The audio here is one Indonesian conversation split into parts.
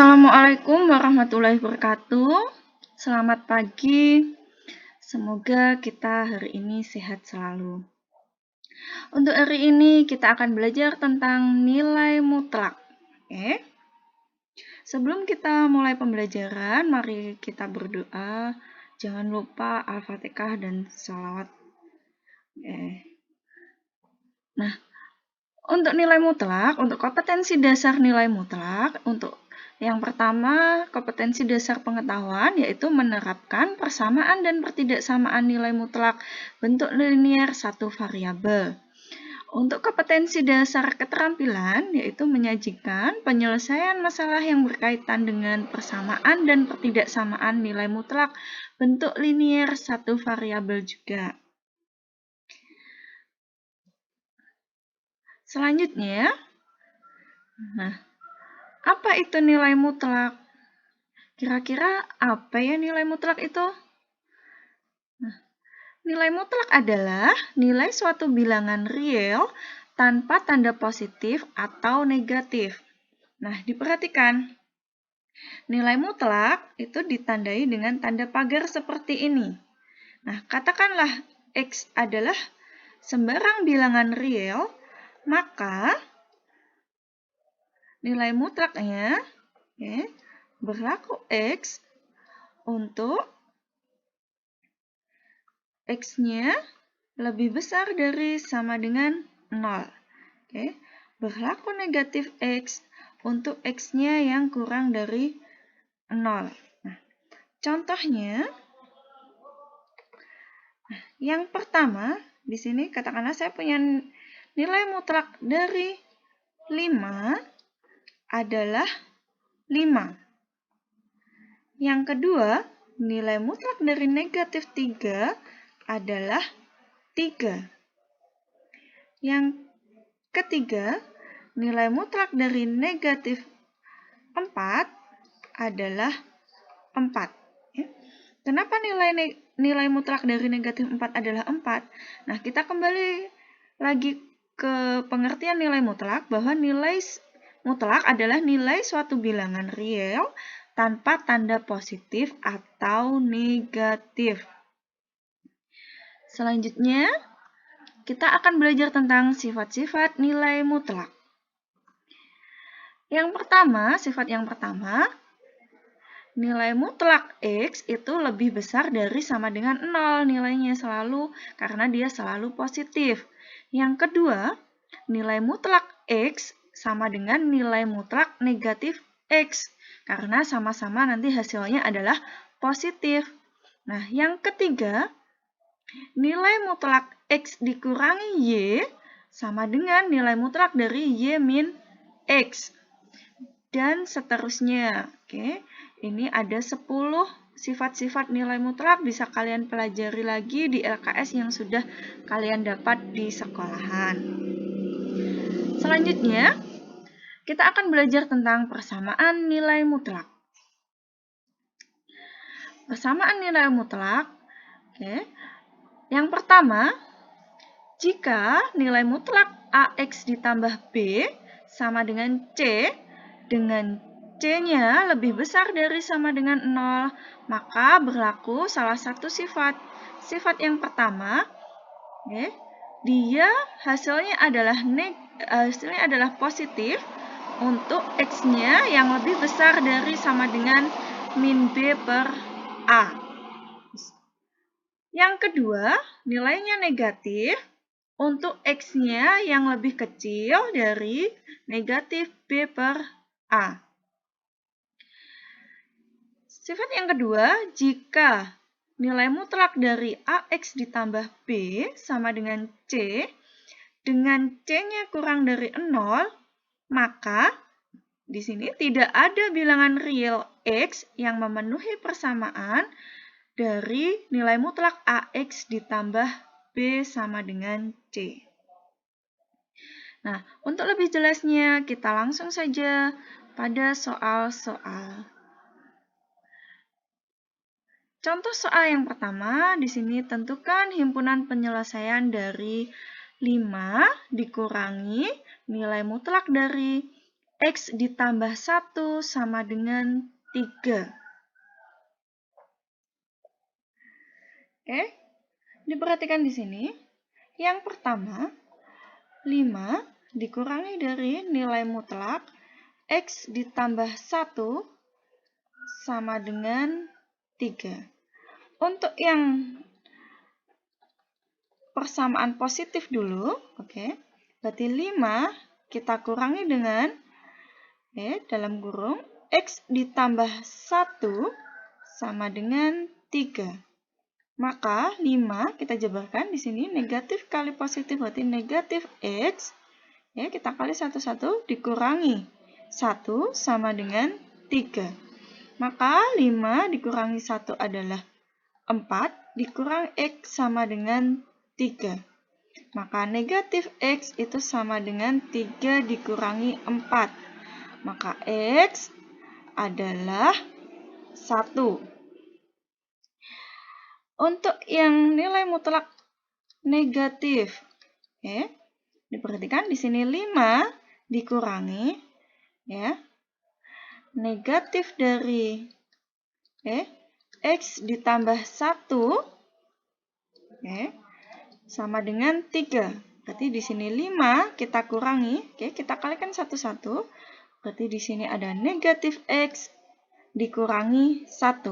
Assalamualaikum warahmatullahi wabarakatuh. Selamat pagi. Semoga kita hari ini sehat selalu. Untuk hari ini kita akan belajar tentang nilai mutlak. Oke. Sebelum kita mulai pembelajaran, mari kita berdoa. Jangan lupa Al-Fatihah dan sholawat. Nah, untuk nilai mutlak, untuk kompetensi dasar nilai mutlak, untuk yang pertama, kompetensi dasar pengetahuan yaitu menerapkan persamaan dan pertidaksamaan nilai mutlak bentuk linier satu variabel. Untuk kompetensi dasar keterampilan yaitu menyajikan penyelesaian masalah yang berkaitan dengan persamaan dan pertidaksamaan nilai mutlak bentuk linier satu variabel juga. Selanjutnya, apa itu nilai mutlak? Kira-kira apa ya nilai mutlak itu? Nilai mutlak adalah nilai suatu bilangan real tanpa tanda positif atau negatif. Nah, diperhatikan. Nilai mutlak itu ditandai dengan tanda pagar seperti ini. Nah, katakanlah X adalah sembarang bilangan real, maka nilai mutlaknya berlaku X untuk X-nya lebih besar dari sama dengan 0. Berlaku negatif X untuk X-nya yang kurang dari 0. Nah, contohnya, yang pertama, di sini katakanlah saya punya nilai mutlak dari 5 adalah 5. Yang kedua, nilai mutlak dari negatif 3 adalah 3. Yang ketiga, nilai mutlak dari negatif 4 adalah 4. Kenapa nilai mutlak dari negatif 4 adalah 4? Nah, kita kembali lagi ke pengertian nilai mutlak, bahwa nilai mutlak adalah nilai suatu bilangan real tanpa tanda positif atau negatif. Selanjutnya, kita akan belajar tentang sifat-sifat nilai mutlak. Yang pertama, sifat yang pertama, nilai mutlak X itu lebih besar dari sama dengan 0 nilainya selalu, karena dia selalu positif. Yang kedua, nilai mutlak X sama dengan nilai mutlak negatif X, karena sama-sama nanti hasilnya adalah positif. Nah, yang ketiga, nilai mutlak X dikurangi Y sama dengan nilai mutlak dari Y min X. Dan seterusnya. Ini ada 10 sifat-sifat nilai mutlak, bisa kalian pelajari lagi di LKS yang sudah kalian dapat di sekolahan. Selanjutnya, kita akan belajar tentang persamaan nilai mutlak. Persamaan nilai mutlak, yang pertama, jika nilai mutlak AX ditambah B sama dengan C, dengan C-nya lebih besar dari sama dengan 0, maka berlaku salah satu sifat. Sifat yang pertama, dia hasilnya adalah positif untuk X-nya yang lebih besar dari sama dengan min B per A. Yang kedua, nilainya negatif untuk X-nya yang lebih kecil dari negatif B per A. Sifat yang kedua, jika nilai mutlak dari AX ditambah B sama dengan C, dengan C-nya kurang dari 0, maka di sini tidak ada bilangan real X yang memenuhi persamaan dari nilai mutlak AX ditambah B sama dengan C. Nah, untuk lebih jelasnya, kita langsung saja pada soal-soal. Contoh soal yang pertama, di sini tentukan himpunan penyelesaian dari 5 dikurangi nilai mutlak dari X ditambah 1 sama dengan 3. Oke, diperhatikan di sini. Yang pertama, 5 dikurangi dari nilai mutlak X ditambah 1 sama dengan 3. Untuk yang persamaan positif dulu, oke. Berarti 5 kita kurangi dengan dalam kurung X ditambah 1 sama dengan 3. Maka 5 kita jabarkan di sini negatif kali positif berarti negatif X. Ya, kita kali 1 dikurangi 1 sama dengan 3. Maka 5 dikurangi 1 adalah 4, dikurang X sama dengan 3. Maka negatif X itu sama dengan 3 dikurangi 4. Maka X adalah 1. Untuk yang nilai mutlak negatif, diperhatikan di sini 5 dikurangi negatif dari X ditambah 1 sama dengan 3. Berarti di sini 5 kita kurangi, kita kalikan 1. Berarti di sini ada negatif X dikurangi 1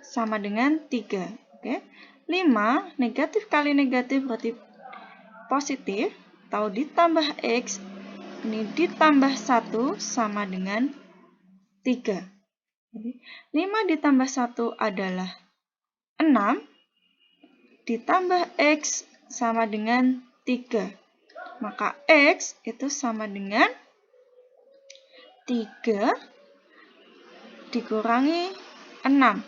sama dengan 3. 5 negatif kali negatif berarti positif, atau ditambah X, ini ditambah 1 sama dengan 3. Jadi 5 ditambah 1 adalah 6, ditambah X sama dengan 3. Maka X itu sama dengan 3 dikurangi 6.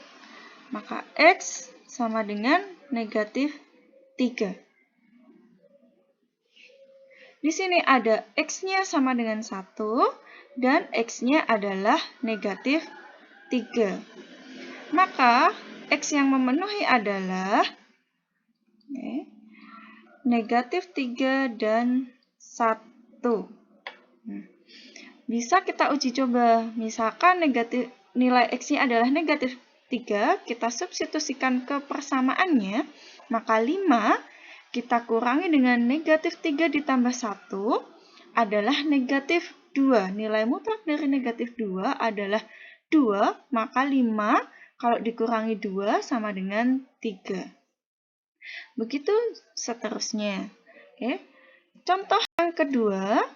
Maka X sama dengan negatif 3. Di sini ada X-nya sama dengan 1 dan X-nya adalah negatif 3. Maka X yang memenuhi adalah negatif 3 dan 1. Bisa kita uji coba. Misalkan nilai X-nya adalah negatif 3, kita substitusikan ke persamaannya, maka 5 kita kurangi dengan negatif 3 ditambah 1 adalah negatif 2. Nilai mutlak dari negatif 2 adalah 2, maka 5 kalau dikurangi 2 sama dengan 3. Begitu seterusnya. Contoh yang kedua,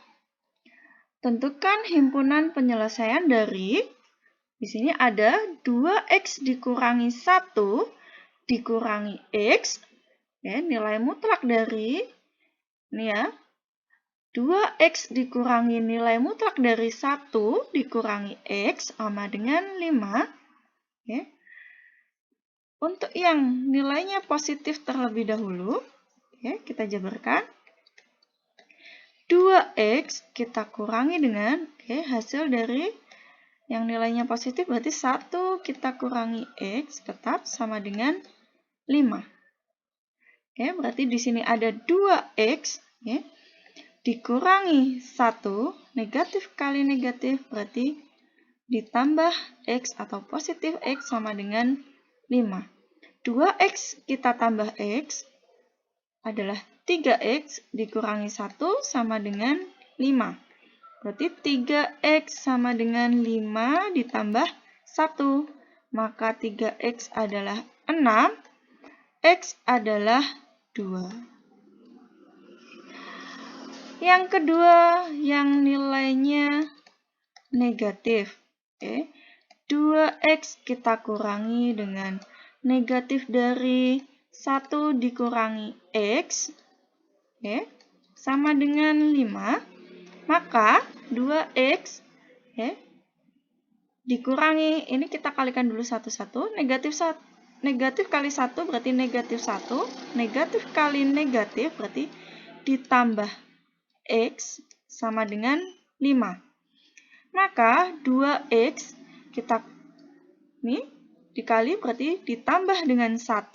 tentukan himpunan penyelesaian dari di sini ada 2X dikurangi 1 dikurangi X. Nilai mutlak dari 2X dikurangi nilai mutlak dari 1 dikurangi X sama dengan 5. Untuk yang nilainya positif terlebih dahulu, kita jabarkan. 2X kita kurangi dengan hasil dari yang nilainya positif berarti 1 kita kurangi X tetap sama dengan 5. Berarti di sini ada 2X dikurangi 1, negatif kali negatif berarti ditambah X atau positif X sama dengan 5. 2X kita tambah X adalah 3X dikurangi 1 sama dengan 5. Berarti 3X sama dengan 5 ditambah 1. Maka 3X adalah 6, X adalah 2. Yang kedua, yang nilainya negatif. 2X kita kurangi dengan negatif dari 1 dikurangi X sama dengan 5. Maka 2X dikurangi, ini kita kalikan dulu 1, negatif kali 1 berarti negatif 1, negatif kali negatif berarti ditambah X sama dengan 5. Maka 2X kita dikali berarti ditambah dengan 1,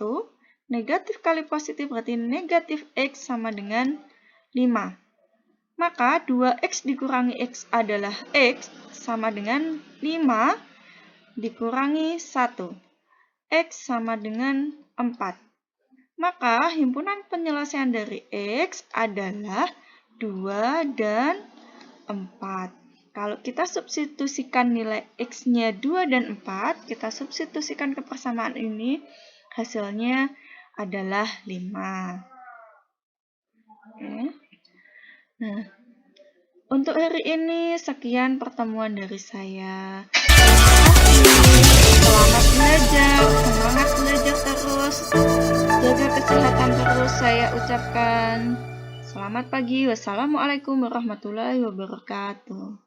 negatif kali positif berarti negatif X sama dengan 5. Maka 2x dikurangi x adalah x sama dengan 5 dikurangi 1. X sama dengan 4. Maka himpunan penyelesaian dari x adalah 2 dan 4. Kalau kita substitusikan nilai x-nya 2 dan 4, kita substitusikan ke persamaan ini, hasilnya adalah 5. Oke. Nah, untuk hari ini sekian pertemuan dari saya. Selamat belajar, semangat belajar terus, jaga kesehatan terus saya ucapkan. Selamat pagi, wassalamualaikum warahmatullahi wabarakatuh.